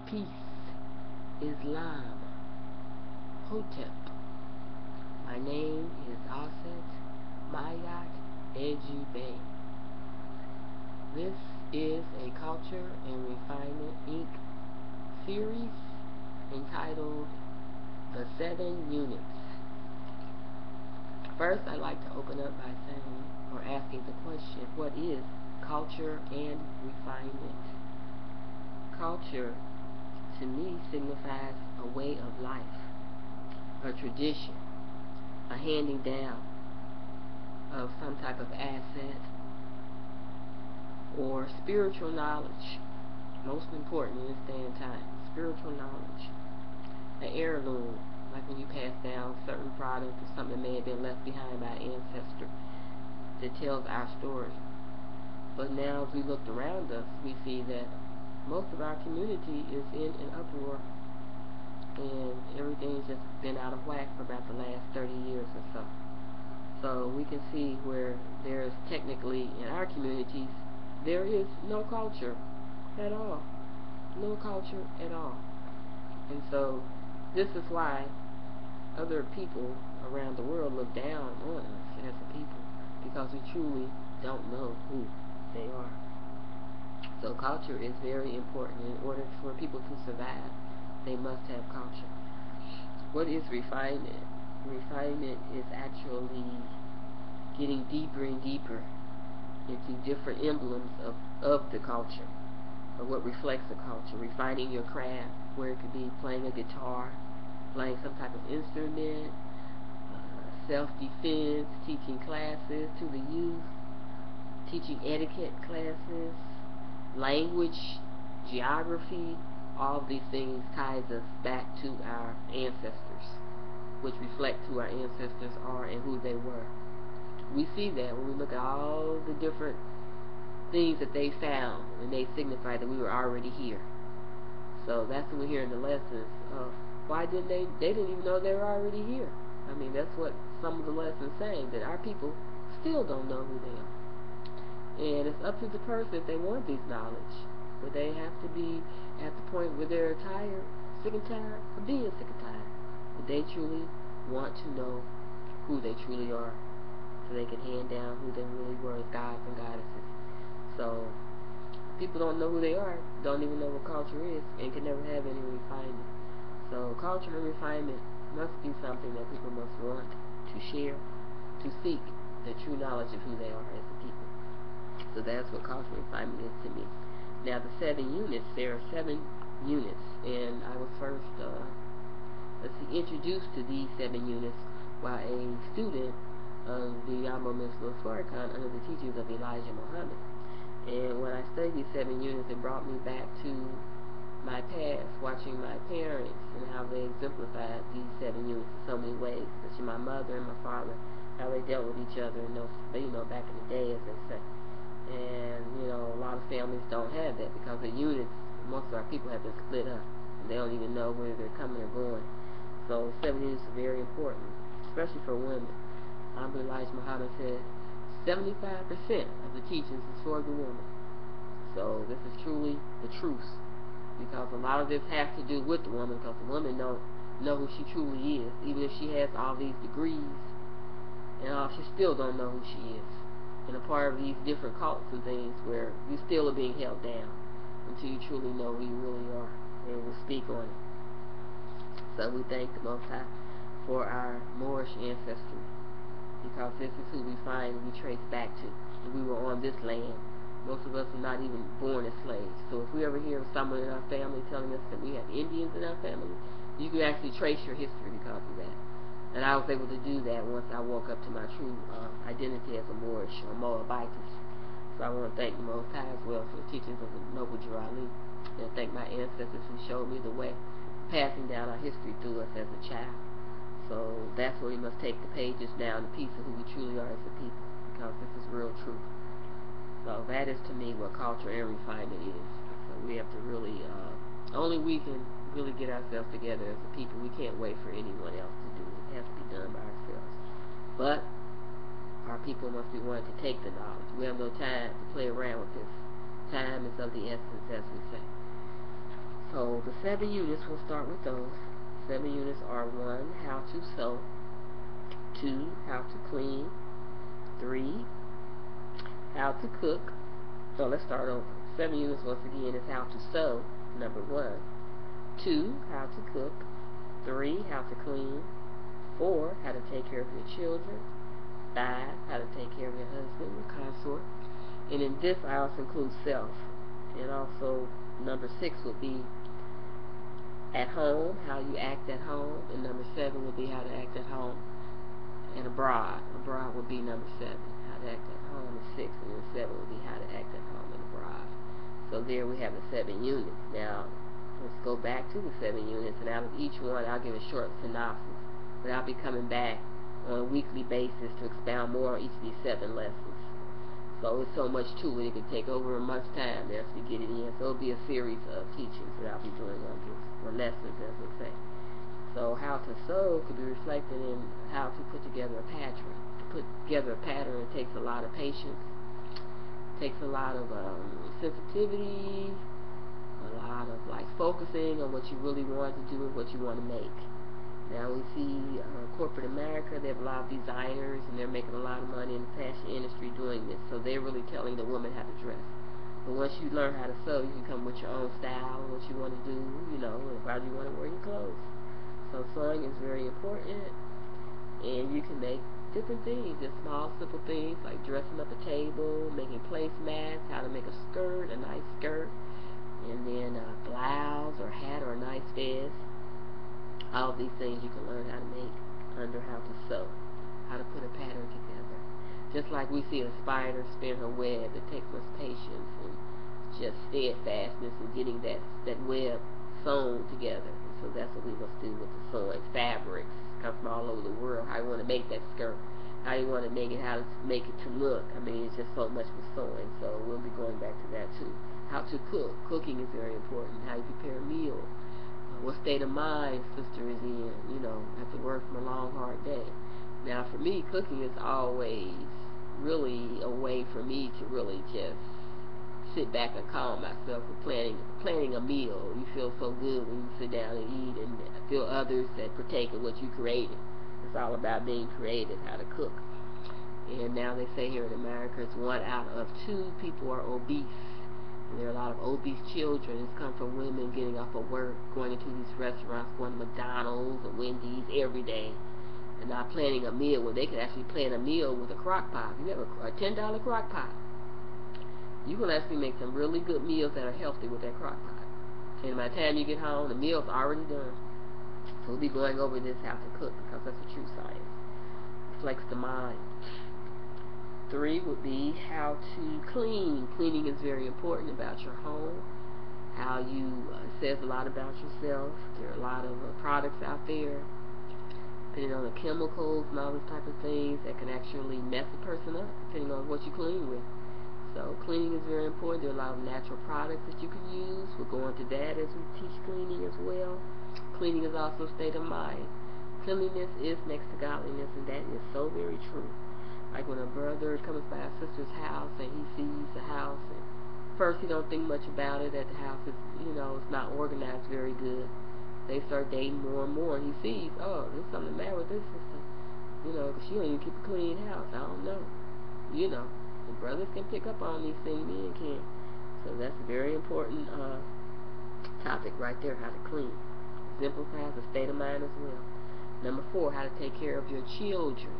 Peace, Islam, Hotep. My name is Aset Mayat Ejube. This is a Culture and Refinement Inc. series entitled The 7 Units. First, I'd like to open up by saying, or asking the question, what is culture and refinement? Culture, to me, signifies a way of life, a tradition, a handing down of some type of asset or spiritual knowledge. Most important in this day and time, spiritual knowledge. An heirloom, like when you pass down certain products or something that may have been left behind by an ancestor that tells our story. But now as we looked around us, we see that most of our community is in an uproar, and everything's just been out of whack for about the last 30 years or so. So we can see where there's technically, in our communities, there is no culture at all. No culture at all. And so this is why other people around the world look down on us as a people, because we truly don't know who they are. So culture is very important. In order for people to survive, they must have culture. What is refinement? Refinement is actually getting deeper and deeper into different emblems of the culture, of what reflects the culture. Refining your craft, where it could be playing a guitar, playing some type of instrument, self-defense, teaching classes to the youth, teaching etiquette classes, language, geography. All of these things ties us back to our ancestors, which reflect who our ancestors are and who they were. We see that when we look at all the different things that they found, and they signify that we were already here. So that's when we hear in the lessons, why didn't they didn't even know they were already here. I mean, that's what some of the lessons saying, that our people still don't know who they are. And it's up to the person if they want this knowledge. But they have to be at the point where they're tired, sick and tired of being sick and tired. But they truly want to know who they truly are, so they can hand down who they really were as gods and goddesses. So people don't know who they are, don't even know what culture is, and can never have any refinement. So culture and refinement must be something that people must want to share, to seek the true knowledge of who they are as a people. So that's what cultural refinement is to me. Now the 7 units, there are 7 units, and I was first introduced to these 7 units while a student of the Honorable Mr. Farrakhan under the teachings of Elijah Muhammad. And when I studied these 7 units, it brought me back to my past, watching my parents and how they exemplified these 7 units in so many ways, especially my mother and my father, how they dealt with each other, and back in the day, as they say. And a lot of families don't have that, because the units, most of our people have been split up, and they don't even know where they're coming or going. So 7 units are very important, especially for women. Elijah Muhammad said 75% of the teachings is for the woman. So this is truly the truth, because a lot of this has to do with the woman, because the woman don't know who she truly is. Even if she has all these degrees and all, she still don't know who she is. And a part of these different cults and things where you still are being held down until you truly know who you really are, and will speak on it. So we thank the Most High for our Moorish ancestry, because this is who we find we trace back to. We were on this land. Most of us are not even born as slaves. So if we ever hear of someone in our family telling us that we have Indians in our family, you can actually trace your history because of that. And I was able to do that once I woke up to my true identity as a Moorish or Moabitess. So I want to thank the Most High as well for the teachings of the Noble Jurali, and thank my ancestors who showed me the way, passing down our history through us as a child. So that's where we must take the pages down, the piece of who we truly are as a people, because this is real truth. So that is to me what culture and refinement is. So we have to really, only we can really get ourselves together as a people. We can't wait for anyone else to do it. It has to be done by ourselves. But our people must be willing to take the knowledge. We have no time to play around with this. Time is of the essence, as we say. So the 7 units, we'll start with those. 7 units are 1, how to sew, 2, how to clean, 3, how to cook. So let's start over. 7 units once again is how to sew, number 1, 2, how to cook, 3, how to clean, 4, how to take care of your children, 5, how to take care of your husband, your consort. And in this I also include self. And also number 6 would be at home, how you act at home, and number 7 would be how to act at home and abroad. Abroad would be number 7. How to act at home is 6, and then 7 would be how to act at home and abroad. So there we have the 7 units. Now let's go back to the 7 units, and out of each one I'll give a short synopsis, but I'll be coming back on a weekly basis to expound more on each of these 7 lessons. So it's so much to it, it could take over a month's time there to get it in. So it'll be a series of teachings that I'll be doing on this, or lessons as we say. So how to sew could be reflected in how to put together a pattern. To put together a pattern, it takes a lot of patience, takes a lot of sensitivity, a lot of focusing on what you really want to do and what you want to make. Now we see corporate America, they have a lot of designers and they're making a lot of money in the fashion industry doing this. So they're really telling the woman how to dress. But once you learn how to sew, you can come with your own style and what you want to do, how you want to wear your clothes. So sewing is very important, and you can make different things, just small simple things like dressing up a table, making placemats, how to make a skirt, a nice skirt, and then a blouse or hat or a nice vest. All of these things you can learn how to make under how to sew, how to put a pattern together. Just like we see a spider spin her web, it takes much patience and just steadfastness in getting that web sewn together. And so that's what we must do with the sewing. Fabrics come from all over the world. How you want to make that skirt, how you want to make it, how to make it to look. I mean, it's just so much with sewing. So we'll be going back to that too. How to cook. Cooking is very important. How you prepare a meal. What state of mind sister is in, after work from a long, hard day. Now, for me, cooking is always really a way for me to really just sit back and calm myself with planning a meal. You feel so good when you sit down and eat and feel others that partake of what you created. It's all about being creative, how to cook. And now they say here in America, it's 1 out of 2 people are obese. And there are a lot of obese children. It's come from women getting off of work, going into these restaurants, going to McDonald's or Wendy's every day, and not planning a meal where they can actually plan a meal with a crock pot. If you have a $10 crock pot, you can actually make some really good meals that are healthy with that crock pot. And by the time you get home, the meal's already done. So we'll be going over this, how to cook, because that's a true science. Flex the mind. 3 would be how to clean. Cleaning is very important about your home. How you, it says a lot about yourself. There are a lot of products out there, depending on the chemicals and all this type of things, that can actually mess a person up, depending on what you clean with. So cleaning is very important. There are a lot of natural products that you can use. We'll go into that as we teach cleaning as well. Cleaning is also a state of mind. Cleanliness is next to godliness, and that is so very true. Like when a brother comes by a sister's house and he sees the house, and first he don't think much about it, that the house is, it's not organized very good. They start dating more and more, and he sees, oh, there's something the matter with this sister, because she don't even keep a clean house. I don't know. The brothers can pick up on these things, men can. So that's a very important topic right there, how to clean. Exemplifies the state of mind as well. Number 4, how to take care of your children.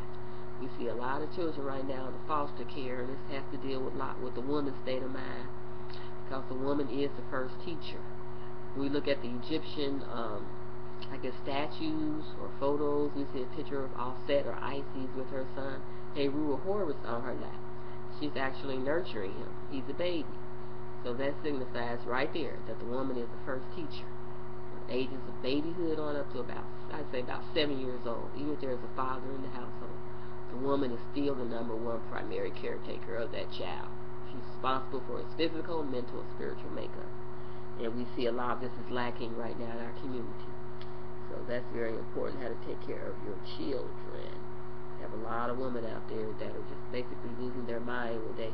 We see a lot of children right now in the foster care, and this has to deal with the woman's state of mind, because the woman is the first teacher. When we look at the Egyptian, statues or photos, we see a picture of Offset or Isis with her son Heru Horus on her lap. She's actually nurturing him. He's a baby. So that signifies right there that the woman is the first teacher. Ages of babyhood on up to about 7 years old. Even if there's a father in the household, the woman is still the number 1 primary caretaker of that child. She's responsible for his physical, mental, and spiritual makeup. And we see a lot of this is lacking right now in our community. So that's very important, how to take care of your children. We have a lot of women out there that are just basically losing their mind when they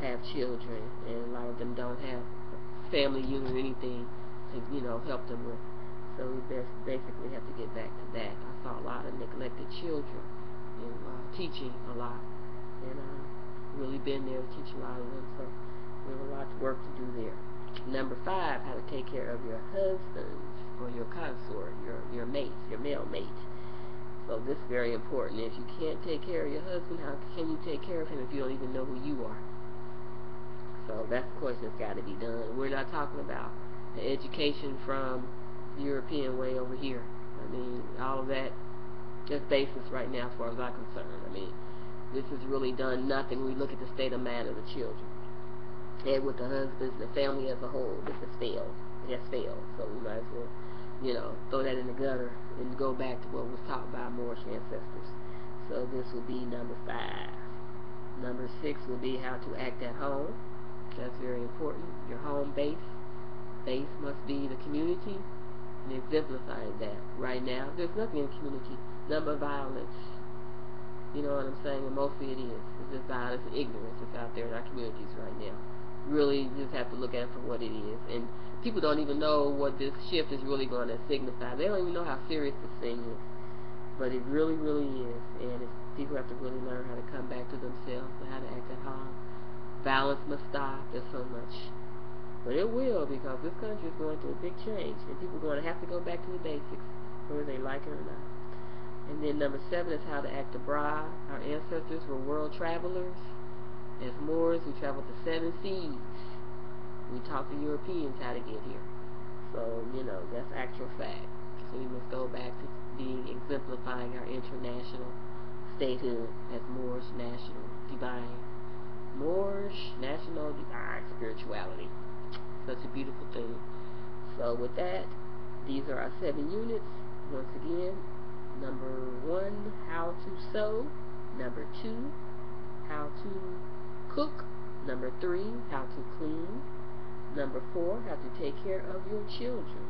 have children, and a lot of them don't have a family unit or anything to, help them with. So we basically have to get back to that. I saw a lot of neglected children and teaching a lot, and really been there to teach a lot of them. So we have a lot of work to do there. Number 5, how to take care of your husbands or your consort, your mate, your male mate. So this is very important. If you can't take care of your husband, how can you take care of him if you don't even know who you are? So that's the question that's got to be done. We're not talking about the education from the European way over here. I mean, all of that is basis right now as far as I'm concerned. I mean, this has really done nothing when we look at the state of mind of the children. And with the husbands, the family as a whole, this has failed. It has failed. So we might as well, throw that in the gutter and go back to what was taught by Moorish ancestors. So this will be number 5. Number 6 will be how to act at home. That's very important. Your home base must be the community, and exemplifying that. Right now, there's nothing in the community. Number violence. You know what I'm saying? And mostly it is. It's just violence and ignorance that's out there in our communities right now. Really just have to look at it for what it is. And people don't even know what this shift is really going to signify. They don't even know how serious this thing is. But it really, really is. And people have to really learn how to come back to themselves and how to act at home. Violence must stop. There's so much. But it will, because this country is going through a big change. And people are going to have to go back to the basics, whether they like it or not. And then number 7 is how to act abroad. Our ancestors were world travelers. As Moors, we traveled the 7 seas. We taught the Europeans how to get here. So, that's actual fact. So we must go back to being exemplifying our international statehood as Moorish national divine. Moorish national divine spirituality. Such a beautiful thing. So with that, these are our 7 units. Once again, number 1, how to sew. Number 2, how to cook. Number 3, how to clean. Number 4, how to take care of your children.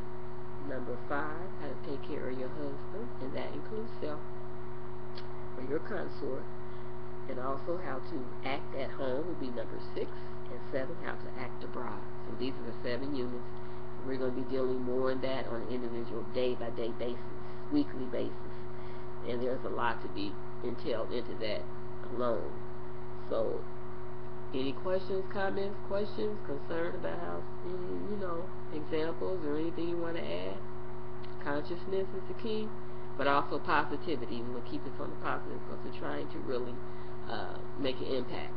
Number 5, how to take care of your husband, and that includes self or your consort. And also how to act at home will be number 6, and 7, how to act abroad. So these are the 7 units. We're going to be dealing more in that on an individual day-by-day basis, weekly basis. And there's a lot to be entailed into that alone. So any questions, comments, concern about how, examples or anything you want to add? Consciousness is the key, but also positivity. We'll keep it on the positive because we're trying to really make an impact.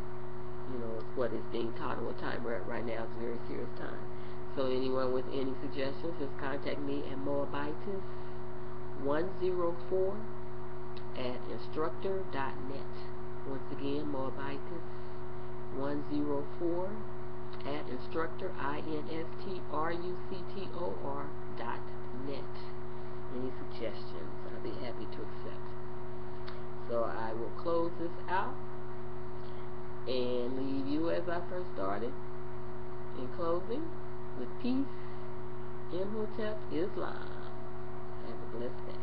What is being taught and what time we're at right now is a very serious time. So anyone with any suggestions, just contact me at moabitis104@instructor.net. Once again, moabitis104@instructor, INSTRUCTOR.net. Any suggestions, I'll be happy to accept. So I will close this out and leave you as I first started, in closing, with peace, Imhotep, Islam. Have a blessed day.